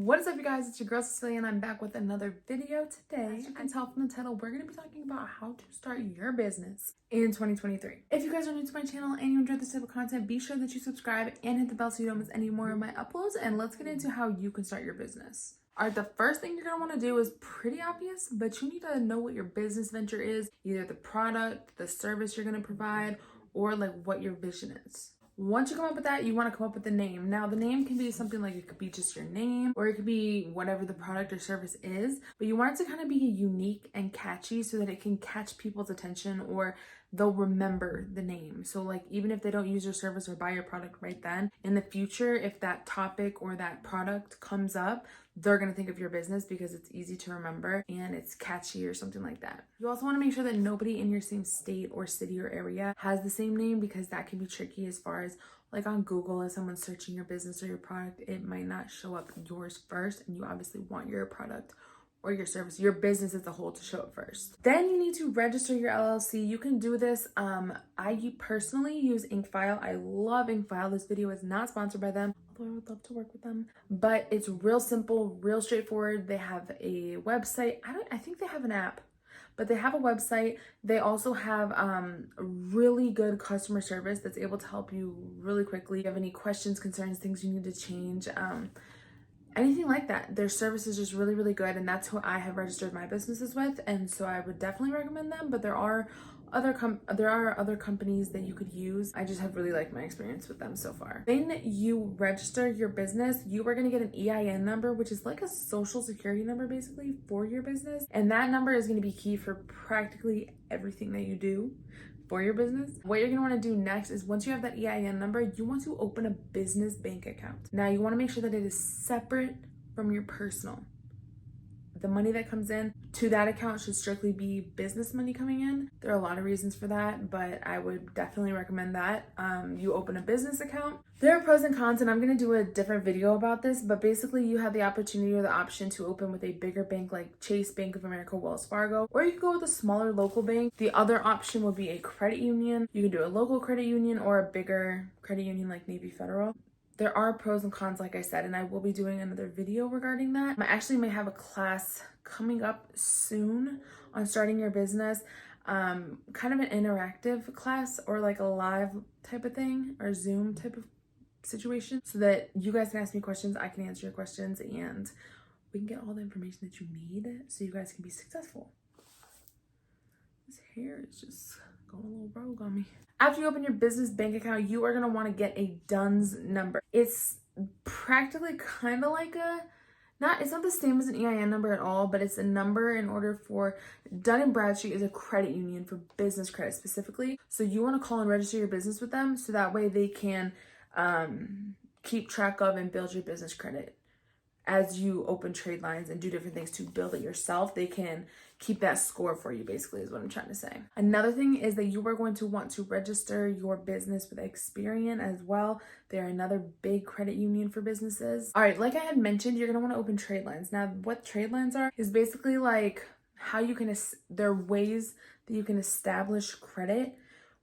What is up, you guys? It's your girl Cecilia and I'm back with another video today. As you can tell from the title, we're going to be talking about how to start your business in 2023. If you guys are new to my channel and you enjoy this type of content, be sure that you subscribe and hit the bell so you don't miss any more of my uploads, and let's get into how you can start your business. All right, the first thing you're going to want to do is pretty obvious, but you need to know what your business venture is, either the product, the service you're going to provide, or like what your vision is. Once you come up with that, you want to come up with the name. Now, the name can be something like, it could be just your name, or it could be whatever the product or service is, but you want it to kind of be unique and catchy so that it can catch people's attention or they'll remember the name. So like, even if they don't use your service or buy your product right then, in the future, if that topic or that product comes up, they're going to think of your business because it's easy to remember and it's catchy or something like that. You also want to make sure that nobody in your same state or city or area has the same name, because that can be tricky as far as like on Google, if someone's searching your business or your product, it might not show up yours first, and you obviously want your product or your service, your business as a whole, to show up first. Then you need to register your LLC. You can do this. I personally use Inkfile. I love Inkfile. This video is not sponsored by them, although I would love to work with them. But it's real simple, real straightforward. They have a website. I think they have an app, but they have a website. They also have really good customer service that's able to help you really quickly. If you have any questions, concerns, things you need to change, anything like that, their service is just really, really good, and that's who I have registered my businesses with, and so I would definitely recommend them. But there are other companies that you could use. I just have really liked my experience with them so far. When you register your business, you are going to get an EIN number, which is like a social security number basically for your business, and that number is going to be key for practically everything that you do for your business. What you're gonna wanna do next is, once you have that EIN number, you want to open a business bank account. Now, you wanna make sure that it is separate from your personal. The money that comes in to that account should strictly be business money coming in. There are a lot of reasons for that, but I would definitely recommend that you open a business account. There are pros and cons, and I'm going to do a different video about this, but basically you have the opportunity or the option to open with a bigger bank like Chase, Bank of America, Wells Fargo, or you can go with a smaller local bank. The other option would be a credit union. You can do a local credit union or a bigger credit union like Navy Federal. There are pros and cons, like I said, and I will be doing another video regarding that. I actually may have a class coming up soon on starting your business, kind of an interactive class or like a live type of thing or Zoom type of situation, so that you guys can ask me questions, I can answer your questions, and we can get all the information that you need so you guys can be successful. This hair is just going a little rogue on me. After you open your business bank account, you are going to want to get a DUNS number. It's practically kind of like it's not the same as an EIN number at all, but it's a number in order for Dun & Bradstreet is a credit union for business credit specifically. So you want to call and register your business with them, so that way they can keep track of and build your business credit. As you open trade lines and do different things to build it yourself, they can keep that score for you, basically, is what I'm trying to say. Another thing is that you are going to want to register your business with Experian as well. They're another big credit union for businesses. All right, like I had mentioned, you're gonna want to open trade lines. Now, what trade lines are is basically like how you can, there are ways that you can establish credit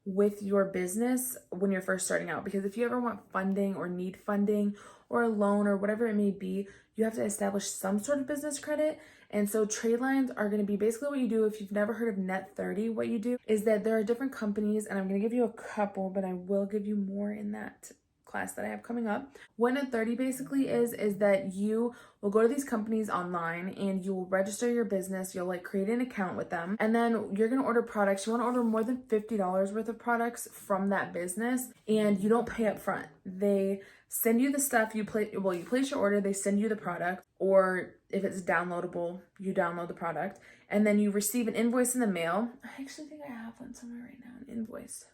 with your business when you're first starting out. Because if you ever want funding or need funding or a loan or whatever it may be, you have to establish some sort of business credit. And so trade lines are going to be basically what you do. If you've never heard of Net 30, what you do is that there are different companies, and I'm going to give you a couple, but I will give you more in that class that I have coming up. What Net 30 basically is that you will go to these companies online and you will register your business. You'll like create an account with them, and then you're going to order products. You want to order more than $50 worth of products from that business, and you don't pay up front. They send you the stuff, you place your order, they send you the product, or if it's downloadable, you download the product, and then you receive an invoice in the mail. I actually think I have one somewhere right now, an invoice.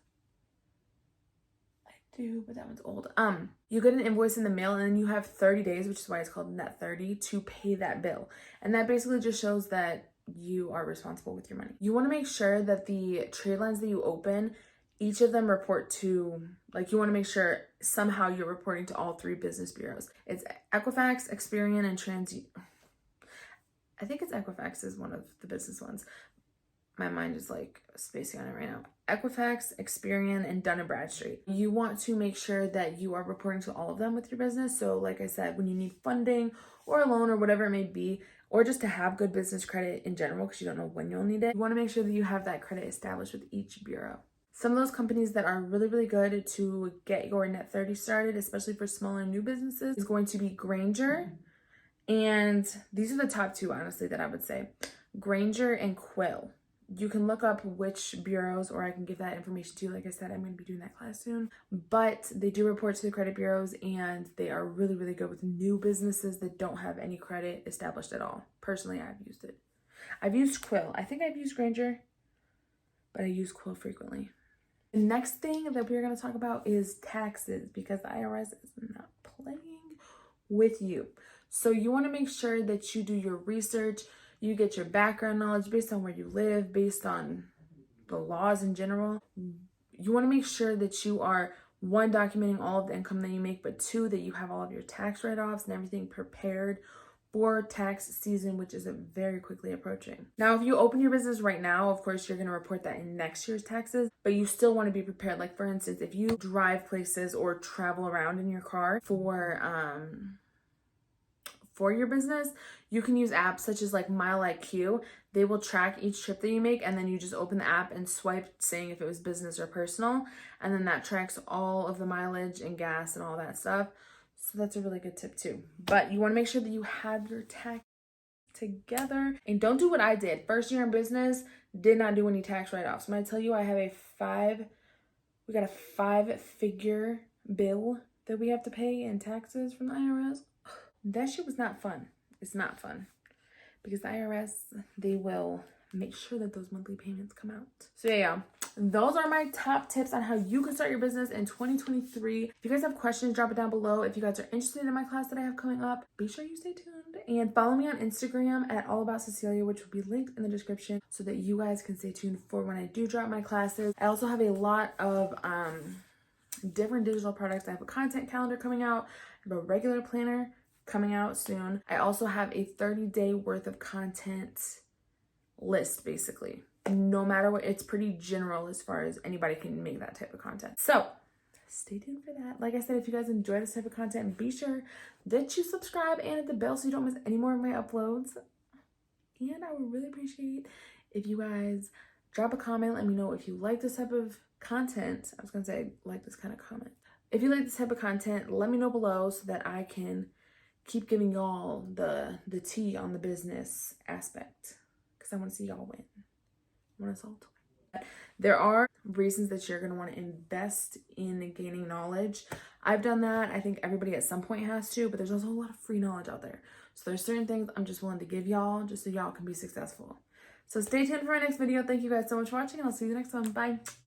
Do, but that one's old. You get an invoice in the mail, and then you have 30 days, which is why it's called Net 30, to pay that bill. And that basically just shows that you are responsible with your money. You want to make sure that the trade lines that you open, each of them report to, like, you want to make sure somehow you're reporting to all three business bureaus. It's Equifax, Experian, and I think it's Equifax is one of the business ones. My mind is like spacing on it right now. Equifax, Experian, and Dun & Bradstreet. You want to make sure that you are reporting to all of them with your business. So like I said, when you need funding or a loan or whatever it may be, or just to have good business credit in general because you don't know when you'll need it. You want to make sure that you have that credit established with each bureau. Some of those companies that are really, really good to get your net 30 started, especially for smaller new businesses, is going to be Granger. And these are the top two, honestly, that I would say. Granger and Quill. You can look up which bureaus, or I can give that information to you. Like I said, I'm going to be doing that class soon. But they do report to the credit bureaus, and they are really, really good with new businesses that don't have any credit established at all. Personally, I've used it. I've used Quill. I think I've used Granger, but I use Quill frequently. The next thing that we're going to talk about is taxes, because the IRS is not playing with you. So you want to make sure that you do your research, you get your background knowledge based on where you live, based on the laws in general. You want to make sure that you are, one, documenting all of the income that you make, but two, that you have all of your tax write-offs and everything prepared for tax season, which is very quickly approaching. Now, if you open your business right now, of course, you're going to report that in next year's taxes, but you still want to be prepared. Like, for instance, if you drive places or travel around in your car for your business, you can use apps such as like Mile IQ. They will track each trip that you make, and then you just open the app and swipe saying if it was business or personal, and then that tracks all of the mileage and gas and all that stuff. So that's a really good tip too. But you want to make sure that you have your tax together, and don't do what I did. First year in business, did not do any tax write-offs. When I tell you I have we got a 5-figure bill that we have to pay in taxes from the IRS. That shit was not fun. It's not fun because the IRS, they will make sure that those monthly payments come out. So yeah, those are my top tips on how you can start your business in 2023. If you guys have questions, drop it down below. If you guys are interested in my class that I have coming up, be sure you stay tuned and follow me on Instagram at allaboutcecilia, which will be linked in the description so that you guys can stay tuned for when I do drop my classes. I also have a lot of different digital products. I have a content calendar coming out. I have a regular planner coming out soon. I also have a 30-day worth of content list, basically. No matter what, it's pretty general as far as anybody can make that type of content. So stay tuned for that. Like I said, if you guys enjoy this type of content, be sure that you subscribe and hit the bell so you don't miss any more of my uploads. And I would really appreciate if you guys drop a comment. Let me know if you like this type of content. I was gonna say like this kind of comment. If you like this type of content, let me know below so that I can keep giving y'all the tea on the business aspect, because I want to see y'all win. I want us all to win. There are reasons that you're going to want to invest in gaining knowledge. I've done that. I think everybody at some point has to, but there's also a lot of free knowledge out there. So there's certain things I'm just willing to give y'all just so y'all can be successful. So stay tuned for my next video. Thank you guys so much for watching, and I'll see you next one. Bye.